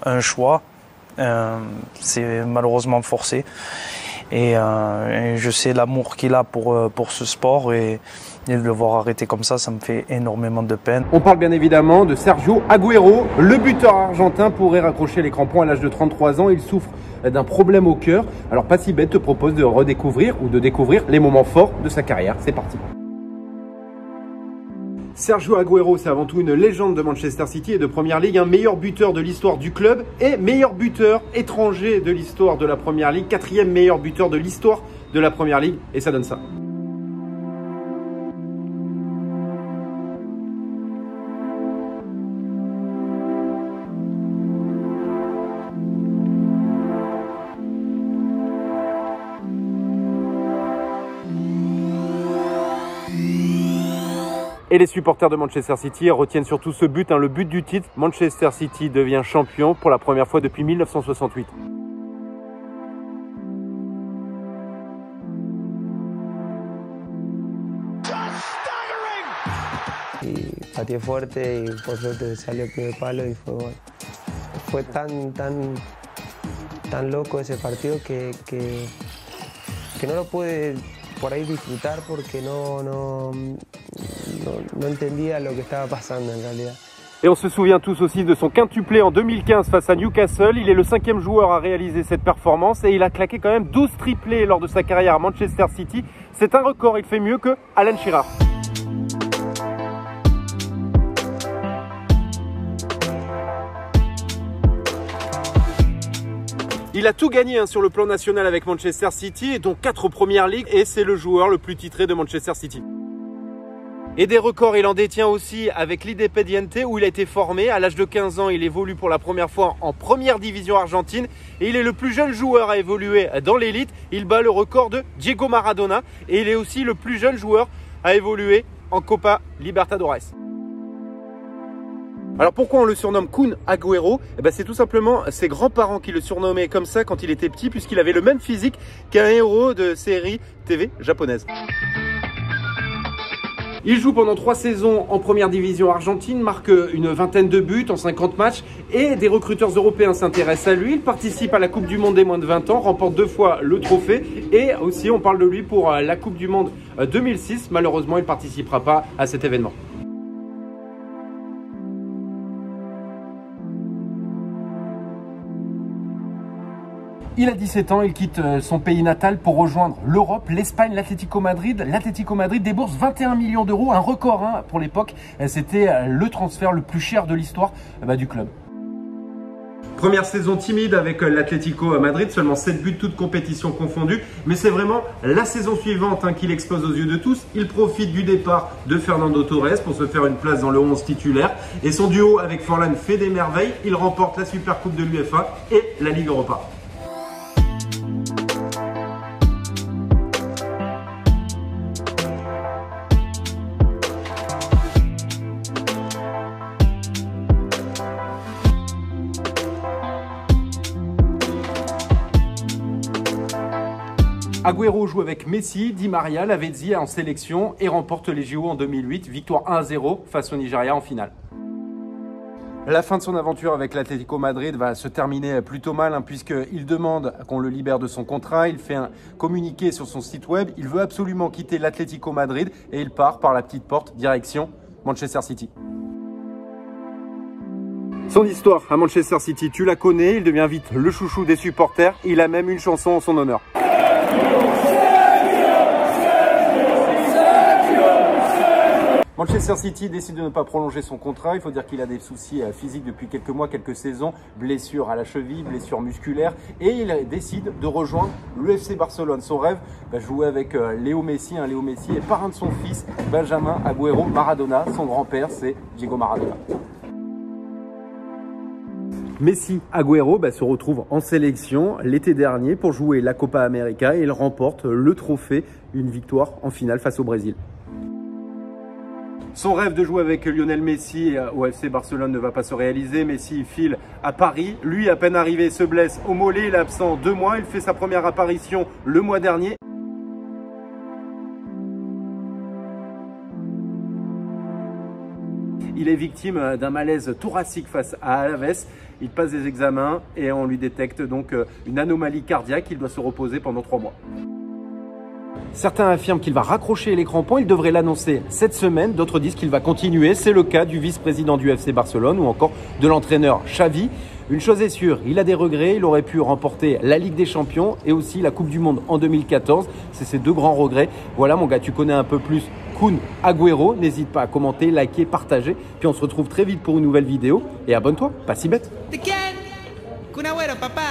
un choix. C'est malheureusement forcé. Et je sais l'amour qu'il a pour ce sport et de le voir arrêter comme ça me fait énormément de peine. On parle bien évidemment de Sergio Agüero. Le buteur argentin pourrait raccrocher les crampons à l'âge de 33 ans. Il souffre d'un problème au cœur. Alors Pas Si Bête te propose de redécouvrir ou de découvrir les moments forts de sa carrière. C'est parti. Sergio Agüero, c'est avant tout une légende de Manchester City et de Première Ligue, un meilleur buteur de l'histoire du club et meilleur buteur étranger de l'histoire de la Première Ligue, 4e meilleur buteur de l'histoire de la Première Ligue, et ça donne ça. Et les supporters de Manchester City retiennent surtout ce but, le but du titre. Manchester City devient champion pour la première fois depuis 1968. Y pateé fuerte y por suerte salió el primer palo y fue gol. Fue tan loco ese partido que no lo pude por ahí disfrutar porque no entendía lo que estaba pasando en realidad. Et on se souvient tous aussi de son quintuplé en 2015 face à Newcastle. Il est le 5e joueur à réaliser cette performance et il a claqué quand même 12 triplés lors de sa carrière à Manchester City. C'est un record, il fait mieux que Alan Shearer. Il a tout gagné sur le plan national avec Manchester City, dont 4 Premières Ligues, et c'est le joueur le plus titré de Manchester City. Et des records, il en détient aussi avec l'Independiente où il a été formé. À l'âge de 15 ans, il évolue pour la première fois en première division argentine. Et il est le plus jeune joueur à évoluer dans l'élite. Il bat le record de Diego Maradona. Et il est aussi le plus jeune joueur à évoluer en Copa Libertadores. Alors pourquoi on le surnomme Kun Agüero? C'est tout simplement ses grands-parents qui le surnommaient comme ça quand il était petit, puisqu'il avait le même physique qu'un héros de série TV japonaise. Il joue pendant 3 saisons en première division argentine, marque une vingtaine de buts en 50 matchs et des recruteurs européens s'intéressent à lui. Il participe à la Coupe du Monde des moins de 20 ans, remporte 2 fois le trophée et aussi on parle de lui pour la Coupe du Monde 2006. Malheureusement, il ne participera pas à cet événement. Il a 17 ans, il quitte son pays natal pour rejoindre l'Europe, l'Espagne, l'Atlético Madrid. L'Atlético Madrid débourse 21 millions d'euros, un record pour l'époque. C'était le transfert le plus cher de l'histoire du club. Première saison timide avec l'Atlético Madrid, seulement 7 buts, toutes compétitions confondues. Mais c'est vraiment la saison suivante qu'il explose aux yeux de tous. Il profite du départ de Fernando Torres pour se faire une place dans le 11 titulaire. Et son duo avec Forlan fait des merveilles. Il remporte la Supercoupe de l'UEFA et la Ligue Europa. Agüero joue avec Messi, Di Maria, Lavezzi en sélection et remporte les JO en 2008, victoire 1-0 face au Nigeria en finale. La fin de son aventure avec l'Atlético Madrid va se terminer plutôt mal puisqu'il demande qu'on le libère de son contrat. Il fait un communiqué sur son site web. Il veut absolument quitter l'Atlético Madrid et il part par la petite porte direction Manchester City. Son histoire à Manchester City, tu la connais. Il devient vite le chouchou des supporters. Il a même une chanson en son honneur. Manchester City décide de ne pas prolonger son contrat. Il faut dire qu'il a des soucis physiques depuis quelques mois, quelques saisons. Blessure à la cheville, blessure musculaire. Et il décide de rejoindre le FC Barcelone. Son rêve, jouer avec Léo Messi. Léo Messi est parrain de son fils, Benjamin Agüero Maradona. Son grand-père, c'est Diego Maradona. Messi Agüero se retrouve en sélection l'été dernier pour jouer la Copa América et il remporte le trophée, une victoire en finale face au Brésil. Son rêve de jouer avec Lionel Messi au FC Barcelone ne va pas se réaliser. Messi file à Paris. Lui, à peine arrivé, se blesse au mollet. Il est absent 2 mois. Il fait sa première apparition le mois dernier. Il est victime d'un malaise thoracique face à Alaves. Il passe des examens et on lui détecte donc une anomalie cardiaque. Il doit se reposer pendant 3 mois. Certains affirment qu'il va raccrocher les crampons, il devrait l'annoncer cette semaine. D'autres disent qu'il va continuer. C'est le cas du vice-président du FC Barcelone ou encore de l'entraîneur Xavi. Une chose est sûre, il a des regrets. Il aurait pu remporter la Ligue des Champions et aussi la Coupe du Monde en 2014. C'est ses 2 grands regrets. Voilà mon gars, tu connais un peu plus Kun Agüero. N'hésite pas à commenter, liker, partager. Puis on se retrouve très vite pour une nouvelle vidéo. Et abonne-toi, pas si bête. Kun Agüero, papa.